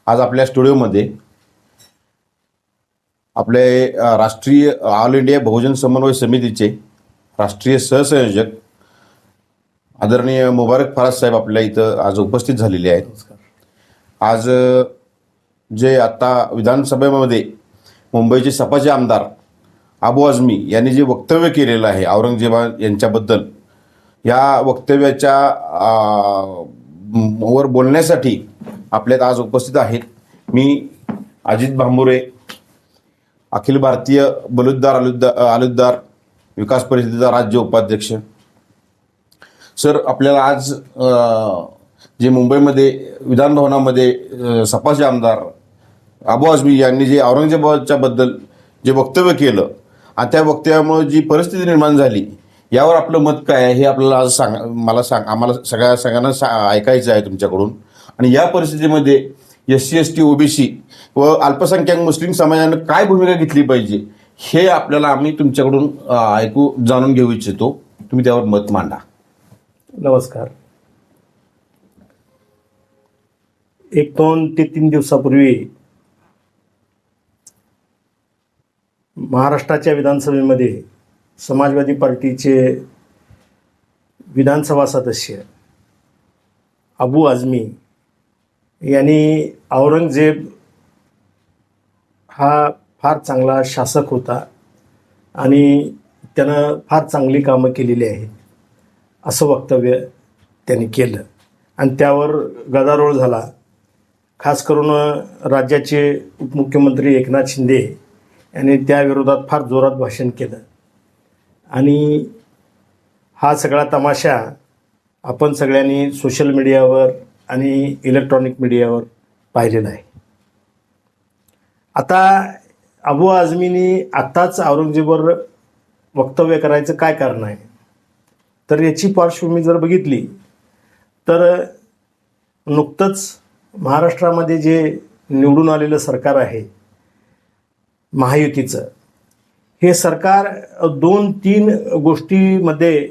आज आपल्या स्टुडिओमध्ये आपले राष्ट्रीय ऑल इंडिया बहुजन समन्वय समितीचे राष्ट्रीय सहसंयोजक आदरणीय मुबारक फराज साहेब आपल्या इथं आज उपस्थित झालेले आहेत. आज जे आता विधानसभेमध्ये मुंबईचे सपाचे आमदार अबू आझमी यांनी जे वक्तव्य केलेलं आहे औरंगजेब यांच्याबद्दल, या वक्तव्याच्या वर बोलण्यासाठी आपल्यात आज उपस्थित आहेत. मी अजित भांबुरे, अखिल भारतीय बलुतदार आलुतदार विकास परिषदेचा राज्य उपाध्यक्ष. सर, आपल्याला आज जे मुंबईमध्ये विधानभवनामध्ये सपाचे आमदार अबू आझमी यांनी जे औरंगजेबाच्या बद्दल जे वक्तव्य केलं आणि त्या वक्तव्यामुळे जी परिस्थिती निर्माण झाली, यावर आपलं मत काय आहे हे आपल्याला आज आम्हाला सगळ्यांना ऐकायचं आहे तुमच्याकडून. आणि या परिस्थितीमध्ये SC ST OBC व अल्पसंख्याक मुस्लिम समाजानं काय भूमिका घेतली पाहिजे हे आपल्याला आम्ही तुमच्याकडून जाणून घेऊ इच्छितो. तुम्ही त्यावर मत मांडा. नमस्कार. 1, 2 ते 3 दिवसापूर्वी महाराष्ट्राच्या विधानसभेमध्ये समाजवादी पार्टीचे विधानसभा सदस्य अबू आझमी यांनी औरंगजेब हा फार चांगला शासक होता आणि त्यानं फार चांगली कामं केलेली आहेत असं वक्तव्य त्यांनी केलं आणि त्यावर गदारोळ झाला. खास करून राज्याचे उपमुख्यमंत्री एकनाथ शिंदे यांनी त्याविरोधात फार जोरात भाषण केलं आणि हा सगळा तमाशा आपण सगळ्यांनी सोशल मीडियावर आणि इलेक्ट्रॉनिक मीडियावर पाहिलेला आहे. आता अबू आझमीनी आत्ताच औरंगजेबावर वक्तव्य करायचं काय कारण आहे, तर याची पार्श्वभूमी जर बघितली तर नुकतंच महाराष्ट्रामध्ये जे निवडून आलेलं सरकार आहे महायुतीचं, हे सरकार 2-3 गोष्टीमध्ये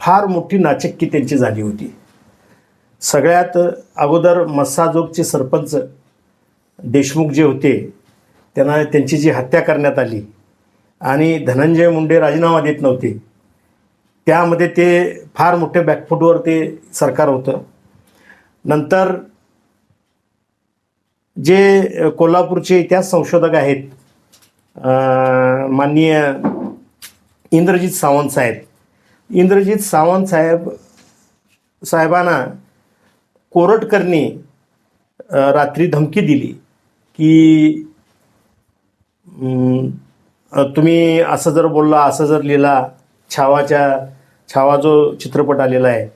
फार मोठी नाचक्की त्यांची झाली होती. सगळ्यात अगोदर मस्साजोगचे सरपंच देशमुख जे होते त्यांची जी हत्या करण्यात आली आणि धनंजय मुंडे राजीनामा देत नव्हते, त्यामध्ये ते फार मोठ्या बॅकफूटवर ते सरकार होतं. नंतर जे कोल्हापूरचे इतिहास संशोधक आहेत माननीय इंद्रजित सावंत साहेबांना कोरटकरनी रात्री धमकी दिली की तुम्ही असं जर बोलला, असं जर लिहिला, छावा जो चित्रपट आलेला आहे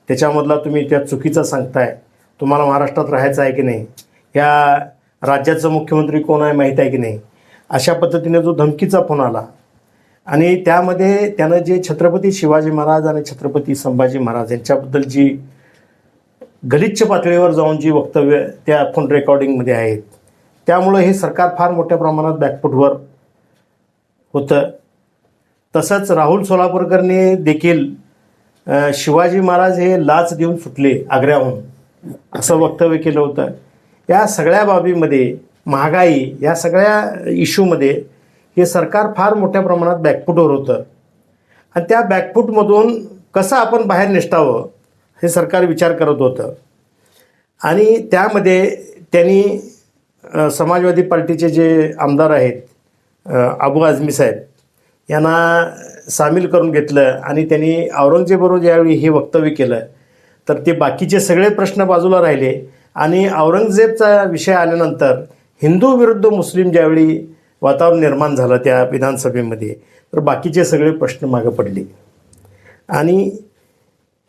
त्याच्यामधला तुम्ही त्या चुकीचा सांगताय, तुम्हाला महाराष्ट्रात राहायचं आहे की नाही, या राज्याचा मुख्यमंत्री कोण आहे माहीत आहे की नाही, अशा पद्धतीने जो धमकीचा फोन आला. आणि त्यामध्ये त्यानं जे छत्रपती शिवाजी महाराज आणि छत्रपती संभाजी महाराज यांच्याबद्दल जी गलिच्छ पातळीवर जाऊन जी वक्तव्य त्या फोन रेकॉर्डिंगमध्ये आहेत, त्यामुळं हे सरकार फार मोठ्या प्रमाणात बॅकफूटवर होतं. तसंच राहुल सोलापूरकरने देखील शिवाजी महाराज हे लाच देऊन सुटले आग्र्याहून असं वक्तव्य केलं होतं. या सगळ्या बाबीमध्ये, महागाई, या सगळ्या इश्यूमध्ये हे सरकार फार मोठ्या प्रमाणात बॅकफूटवर होतं आणि त्या बॅकफूटमधून कसं आपण बाहेर निसटावं हे सरकार विचार करत होतं. आणि त्यामध्ये त्यांनी समाजवादी पार्टीचे जे आमदार आहेत अबू आझमी साहेब यांना सामील करून घेतलं आणि त्यांनी औरंगजेबाबरोबर ज्यावेळी हे वक्तव्य केलं तर ते बाकीचे सगळे प्रश्न बाजूला राहिले आणि औरंगजेबचा विषय आल्यानंतर हिंदू विरुद्ध मुस्लिम ज्यावेळी वातावरण निर्माण झालं त्या विधानसभेमध्ये, तर बाकीचे सगळे प्रश्न मागं पडले. आणि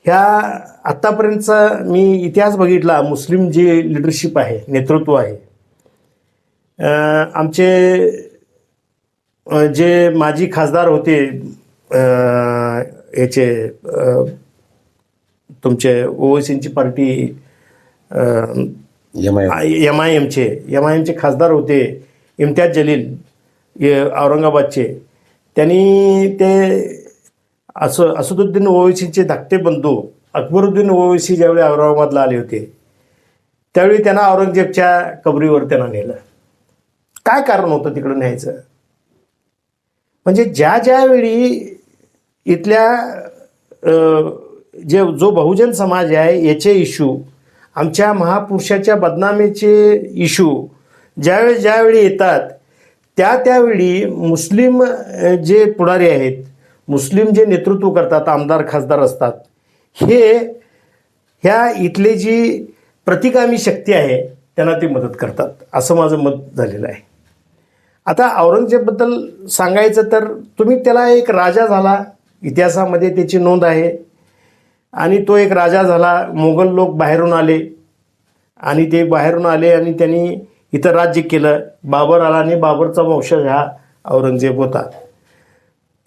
ह्या आत्तापर्यंतचा मी इतिहास बघितला, मुस्लिम जी लिडरशिप आहे, नेतृत्व आहे, आमचे जे माजी खासदार होते याचे तुमचे ओवैसींची पार्टी MIMचे खासदार होते इम्तियाज जलील औरंगाबादचे, त्यांनी ते असदुद्दीन ओवैसींचे धाकटे बंधू अकबरुद्दीन ओवैसी ज्यावेळी औरंगाबादला आले होते त्यावेळी त्यांना औरंगजेबच्या कबरीवर त्यांना नेलं. काय कारण होतं तिकडं न्यायचं? म्हणजे ज्या वेळी इथल्या जो बहुजन समाज आहे याचे इशू, आमच्या महापुरुषाच्या बदनामीचे इशू ज्यावेळी येतात त्यावेळी मुस्लिम जे पुढारी आहेत, मुस्लिम जे नेतृत्व करतात, आमदार खासदार असतात, ह्या इथली जी प्रतिगामी शक्ती आहे त्यांना ते मदत करतात, असं माझं मत झालेलं आहे. आता औरंगजेबबद्दल सांगायचं तर तुम्ही त्याला एक राजा झाला, इतिहासामध्ये त्याची नोंद आहे, आणि तो एक राजा झाला. मोगल लोक बाहेरून आले आणि आणि त्यांनी इथं राज्य केलं. बाबर आला आणि बाबरचा वंशज हा औरंगजेब होता.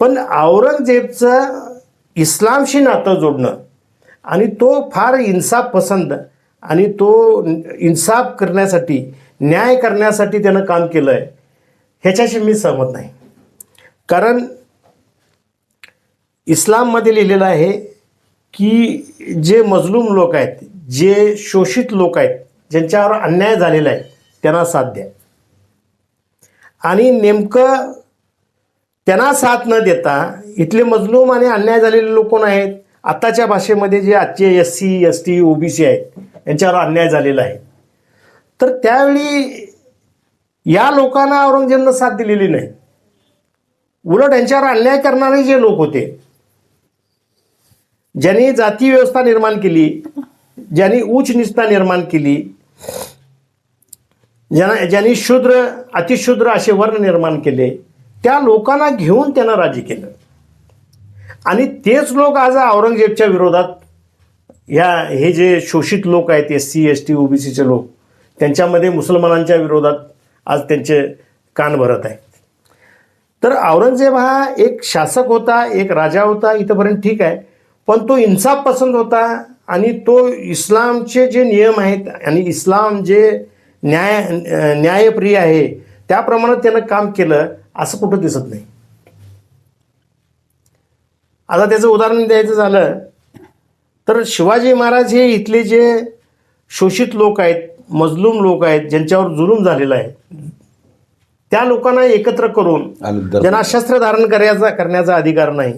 पण औरंगजेबचं इस्लामशी नातं जोडणं आणि तो फार इन्साफ पसंत आणि तो इन्साफ करण्यासाठी, न्याय करण्यासाठी त्यानं काम केलं आहे, ह्याच्याशी मी सहमत नाही. कारण इस्लाममध्ये लिहिलेलं आहे की जे मजलूम लोक आहेत, जे शोषित लोक आहेत, ज्यांच्यावर अन्याय झालेला आहे, त्यांना साथ द्या. आणि नेमकं त्यांना साथ न देता इथले मजलूम आणि अन्याय झालेले लोक कोण आहेत? आत्ताच्या भाषेमध्ये जे आजचे SC ST OBC आहेत, यांच्यावर अन्याय झालेला आहे. तर त्यावेळी या लोकांना औरंगजेबनं साथ दिलेली नाही. उलट यांच्यावर अन्याय करणारे जे लोक होते, ज्यांनी जाती व्यवस्था निर्माण केली, ज्यांनी उच्च नीचता निर्माण केली, ज्यांनी शूद्र अतिशूद्र असे वर्ण निर्माण केले, त्या लोकांना घेऊन त्यानं राज्य केलं. आणि तेच लोक आज औरंगजेबच्या विरोधात, हे जे शोषित लोक आहेत, SC ST OBCचे लोक, त्यांच्यामध्ये मुसलमानांच्या विरोधात आज त्यांचे कान भरत आहेत. तर औरंगजेब हा एक शासक होता, एक राजा होता, इथंपर्यंत ठीक आहे. पण तो इन्साफ पसंत होता आणि तो इस्लामचे जे नियम आहेत आणि इस्लाम जे न्यायप्रिय आहे त्याप्रमाणे त्यानं काम केलं, असं कुठं दिसत नाही. आता त्याचं उदाहरण द्यायचं झालं तर शिवाजी महाराज हे इथले जे शोषित लोक आहेत, मजलूम लोक आहेत, ज्यांच्यावर जुलूम झालेला आहे, त्या लोकांना एकत्र करून, ज्यांना शस्त्र धारण करण्याचा अधिकार नाही,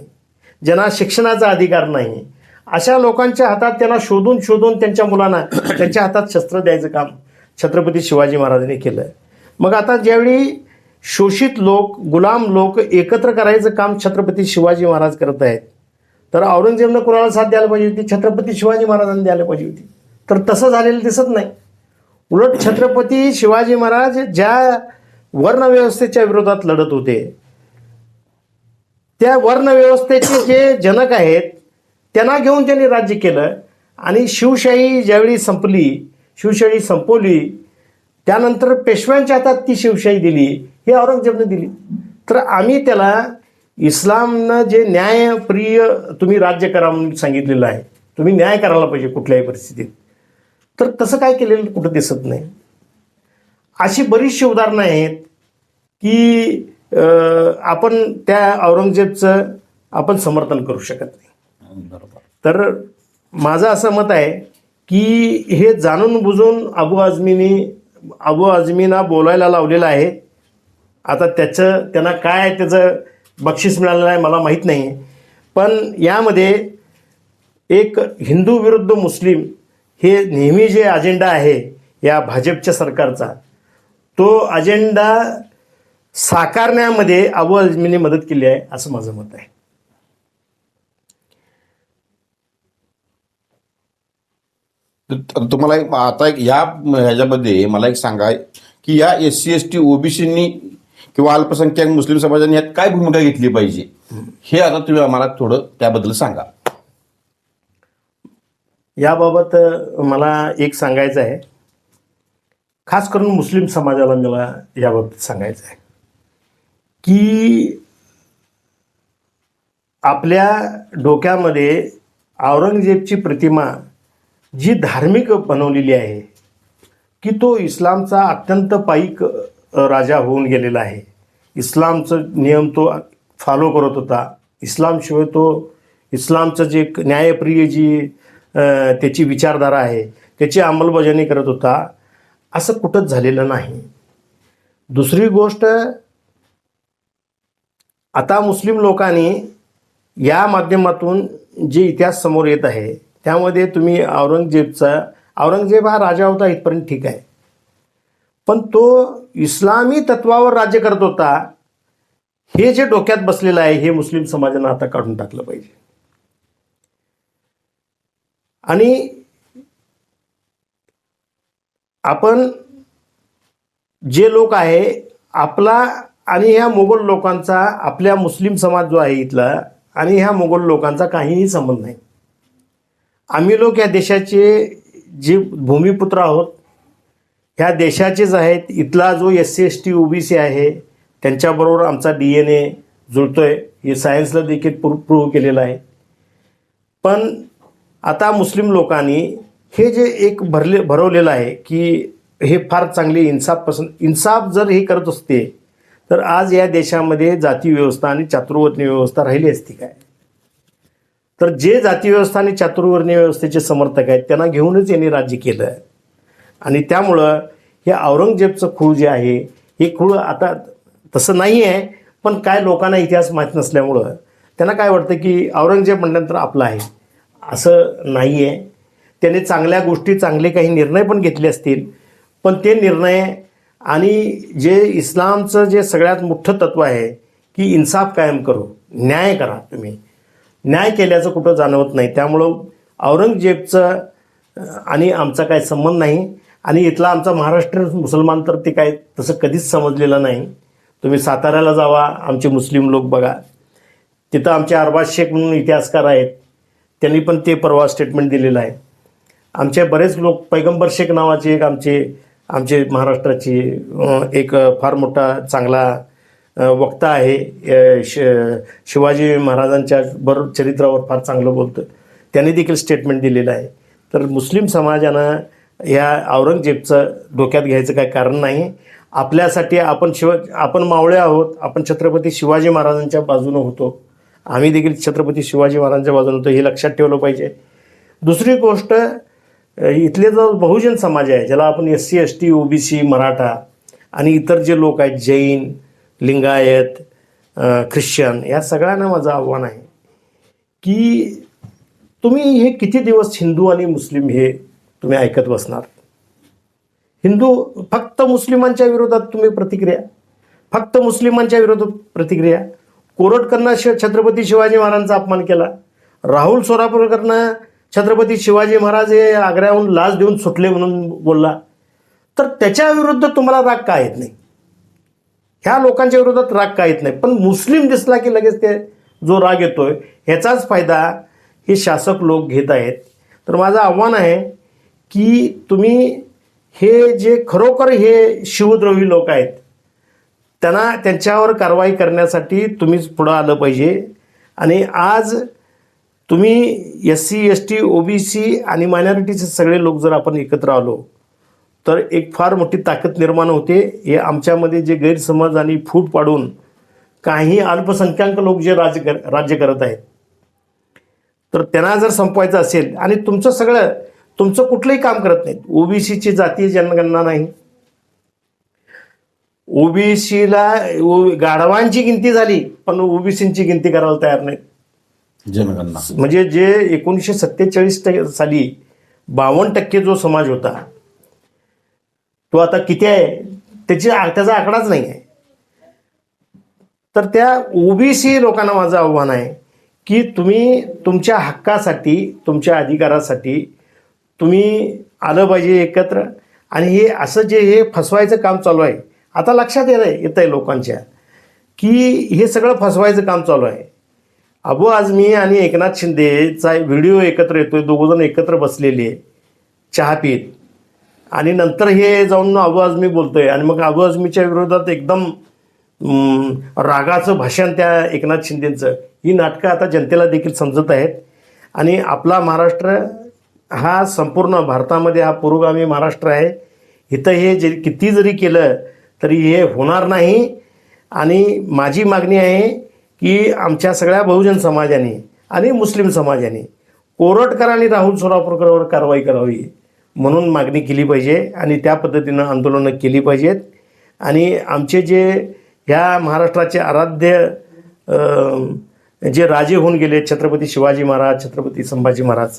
ज्यांना शिक्षणाचा अधिकार नाही, अशा लोकांच्या हातात त्यांना शोधून त्यांच्या मुलांना त्यांच्या हातात शस्त्र द्यायचं काम छत्रपती शिवाजी महाराजांनी केलं. मग आता ज्यावेळी शोषित लोक, गुलाम लोक एकत्र करायचं काम छत्रपती शिवाजी महाराज करत आहेत, तर औरंगजेबनं कोणाला साथ द्यायला पाहिजे होती? छत्रपती शिवाजी महाराजांनी द्यायला पाहिजे होती. तर तसं झालेलं दिसत नाही. उलट छत्रपती शिवाजी महाराज ज्या वर्णव्यवस्थेच्या विरोधात लढत होते, त्या वर्णव्यवस्थेचे जे जनक आहेत त्यांना घेऊन त्यांनी राज्य केलं. आणि शिवशाही ज्यावेळी संपवली, त्यानंतर पेशव्यांच्या हातात ती शिवशाही दिली, ही औरंगजेबने दिली. तर आम्ही त्याला इस्लामनं जे न्यायप्रिय तुम्ही राज्य करा म्हणून सांगितलेलं आहे, तुम्ही न्याय करायला पाहिजे कुठल्याही परिस्थितीत, तर तसं काय केलेलं कुठं दिसत नाही. अशी बरीचशी उदाहरणं आहेत की आपण त्या औरंगजेबचं आपण समर्थन करू शकत नाही. तर माझं असं मत आहे की हे जाणून बुजून अबू आझमीना बोलायला लावलेलं आहे. आता त्यांना काय त्याचं बक्षीस मिळालेलं आहे मला माहीत नाही. पण यामध्ये एक हिंदू विरुद्ध मुस्लिम हे नेहमी जे अजेंडा आहे या भाजपच्या सरकारचा, तो अजेंडा साकारण्यामध्ये अबू आझमीने मदत केली आहे, असं माझं मत आहे. तुम्हाला आता ह्याच्यामध्ये मला एक सांगा की या SC ST OBCनी किंवा अल्पसंख्याक मुस्लिम समाजाने यात काय भूमिका घेतली पाहिजे, हे आता तुम्ही आम्हाला थोडं त्याबद्दल सांगा. याबाबत मला एक सांगायचं आहे, खास करून मुस्लिम समाजाला मला याबाबत सांगायचं आहे की आपल्या डोक्यामध्ये औरंगजेबची प्रतिमा जी धार्मिक बनवलेली आहे की तो इस्लामचा अत्यंत पाईक राजा होऊन गेलेला आहे, इस्लामचं नियम तो फॉलो करत होता, इस्लामशिवाय तो इस्लामचं जे न्यायप्रिय जी त्याची विचारधारा आहे त्याची अंमलबजावणी करत होता, असं कुठंच झालेलं नाही. दुसरी गोष्ट, आता मुस्लिम लोकांनी या माध्यमातून जे इतिहास समोर येत आहे त्यामध्ये तुम्ही औरंगजेब हा राजा होता इथपर्यंत ठीक आहे, पण तो इस्लामी तत्वावर राज्य करत होता, हे जे डोक्यात बसलेलं आहे हे मुस्लिम समाजानं आता काढून टाकलं पाहिजे. आणि आपण जे लोक आहे आपला आणि ह्या मोगल लोकांचा, आपल्या मुस्लिम समाज जो आहे इथला आणि ह्या मोगल लोकांचा काहीही संबंध नाही. आम्ही लोक या देशाचे जे भूमिपुत्र आहोत, ह्या देशाचेच आहेत. इथला जो SC ST OBC आहे त्यांच्याबरोबर आमचा DNA जुळतोय, हे सायन्सला देखील प्रूव्ह केलेलं आहे. पण आता मुस्लिम लोकांनी हे जे एक भरवलेलं आहे की हे फार चांगले इन्साफ जर हे करत असते तर आज या देशामध्ये जाती व्यवस्था आणि चातुर्वर्णीय व्यवस्था राहिली असती काय? तर जे जाती व्यवस्था आणि चातुर्वर्णीय व्यवस्थेचे समर्थक आहेत त्यांना घेऊनच यांनी राज्य केलं. आणि त्यामुळं हे औरंगजेबचं खूळ जे आहे हे खूळ आता तसं नाही आहे, पण काय लोकांना इतिहास माहीत नसल्यामुळं त्यांना काय वाटतं की औरंगजेब म्हटल्यानंतर आपलं आहे. असं नाही आहे. त्याने चांगल्या गोष्टी, चांगले काही निर्णय पण घेतले असतील, पण ते निर्णय आणि जे इस्लामचं जे सगळ्यात मोठं तत्व आहे की इन्साफ कायम करो, न्याय करा, तुम्ही न्याय केल्याचं कुठं जाणवत नाही. त्यामुळं औरंगजेबचं आणि आमचा काय संबंध नाही. आणि इथला आमचा महाराष्ट्र मुसलमान तर ते काय तसं कधीच समजलेलं नाही. तुम्ही साताऱ्याला जावा, आमचे मुस्लिम लोक बघा, तिथं आमचे अरबाज शेख म्हणून इतिहासकार आहेत, त्यांनी पण ते परवा स्टेटमेंट दिलेलं आहे. आमचे बरेच लोक, पैगंबर शेख नावाचे एक आमचे महाराष्ट्राची एक फार मोठा चांगला वक्ता आहे, शिवाजी महाराजांच्या चरित्रावर फार चांगलं बोलतं, त्यांनी देखील स्टेटमेंट दिलेलं आहे. तर मुस्लिम समाजानं ह्या औरंगजेबचं डोक्यात घ्यायचं काही कारण नाही. आपल्यासाठी आपण मावळे आहोत, आपण छत्रपती शिवाजी महाराजांच्या बाजूनं होतो, आम्ही देखील छत्रपती शिवाजी महाराजांच्या बाजूनं होतो, हे लक्षात ठेवलं पाहिजे. दुसरी गोष्ट, इथले जो बहुजन समाज आहे ज्याला आपण SC ST OBC मराठा आणि इतर जे लोक आहेत, जैन, लिंगायत, ख्रिश्चन, या सगळ्यांना माझं आव्हान आहे की तुम्ही हे किती दिवस हिंदू आणि मुस्लिम हे तुम्ही ऐकत बसणार? हिंदू फक्त मुस्लिमांच्या विरोधात तुम्ही प्रतिक्रिया, फक्त मुस्लिमांच्या विरोधात प्रतिक्रिया. कोरटकरनं छत्रपती शिवाजी महाराजांचा अपमान केला, राहुल सोलापूरकरनं छत्रपती शिवाजी महाराज हे आग्र्याहून लाच देऊन सुटले म्हणून बोलला, तर त्याच्या विरुद्ध तुम्हाला राग का येत नाही? ह्या लोकांच्या विरोधात राग का येत नाही, पण मुस्लिम दिसला की लगेच ते जो राग येतोय ह्याचाच फायदा हे शासक लोक घेत आहेत. तर माझं आव्हान आहे की तुम्ही हे जे खरोखर हे शिवद्रोही लोक आहेत त्यांच्यावर कारवाई करण्यासाठी तुम्हीच पुढं आलं पाहिजे. आणि आज तुम्ही SC ST OBC आणि मायनॉरिटीचे सगळे लोक जर आपण एकत्र आलो तर एक फार मोठी ताकद निर्माण होते. हे आमच्यामध्ये जे गैरसमज आणि फूट पाडून काही अल्पसंख्याक लोक जे राज्य करत आहेत तर त्यांना जर संपवायचं असेल, आणि तुमचं कुठलंही काम करत नाहीत, OBCची जातीय जनगणना नाही, OBCला गाढवांची गिनती झाली पण OBCची गिनती करायला तयार नाही जनगणना. म्हणजे जे 1947 साली 52% जो समाज होता तो आता किती आहे त्याचा आकडाच नाही आहे. तर त्या OBC लोकांना माझं आव्हान आहे की तुम्ही तुमच्या हक्कासाठी, तुमच्या अधिकारासाठी तुम्ही आलं पाहिजे एकत्र. आणि हे असं जे हे फसवायचं काम चालू आहे, आता लक्षात येत आहे लोकांच्या की हे सगळं फसवायचं काम चालू आहे. अबू आझमी आणि एकनाथ शिंदेचा व्हिडिओ एकत्र येतोय, दोघंजण एकत्र बसलेले चहा पीत, आणि नंतर हे जाऊन अबू आझमी बोलतोय आणि मग अबू आझमीच्या विरोधात एकदम रागाचं भाषण त्या एकनाथ शिंदेचं. ही नाटकं आता जनतेला देखील समजत आहेत. आणि आपला महाराष्ट्र हा संपूर्ण भारतामध्ये हा पुरोगामी महाराष्ट्र आहे. इथं हे जे किती जरी केलं तरी हे होणार नाही. आणि माझी मागणी आहे की आमच्या सगळ्या बहुजन समाजाने आणि मुस्लिम समाजाने कोरटकर आणि राहुल सोलापूरकरवर कारवाई करावी. म्हणून मागणी केली पाहिजे आणि त्या पद्धतीनं आंदोलनं केली पाहिजेत. आणि आमचे जे ह्या महाराष्ट्राचे आराध्य जे राजे होऊन गेले, छत्रपती शिवाजी महाराज, छत्रपती संभाजी महाराज,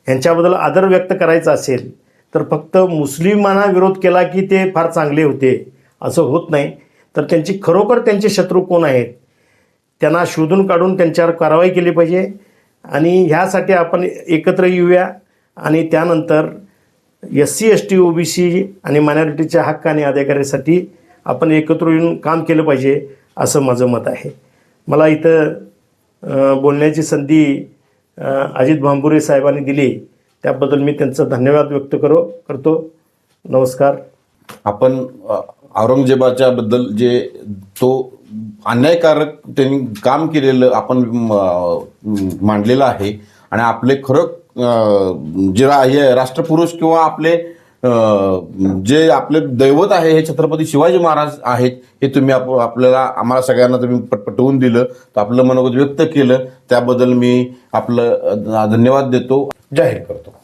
यांच्याबद्दल आदर व्यक्त करायचा असेल तर फक्त मुस्लिमांना विरोध केला की ते फार चांगले होते असं होत नाही. तर त्यांची खरोखर त्यांचे शत्रू कोण आहेत त्यांना शोधून काढून त्यांच्यावर कारवाई केली पाहिजे. आणि ह्यासाठी आपण एकत्र येऊया आणि त्यानंतर SC ST OBC आणि मायनॉरिटीच्या हक्क आणि अधिकारासाठी आपण एकत्र येऊन काम केलं पाहिजे असं माझं मत आहे. मला इथं बोलण्याची संधी अजित भांबुरे साहेबांनी दिली त्याबद्दल मी त्यांचं धन्यवाद व्यक्त करतो. नमस्कार. आपण औरंगजेबाच्या बद्दल जे तो अन्यायकारक त्यांनी काम केलेलं आपण मांडलेलं आहे. आणि आपले खरं जे हे राष्ट्रपुरुष किंवा आपले जे आपले दैवत आहे हे छत्रपती शिवाजी महाराज आहेत हे तुम्ही आपल्याला आम्हाला सगळ्यांना तुम्ही पटवून दिलं, तर आपलं मनोगत व्यक्त केलं त्याबद्दल मी आपलं धन्यवाद देतो, जाहीर करतो.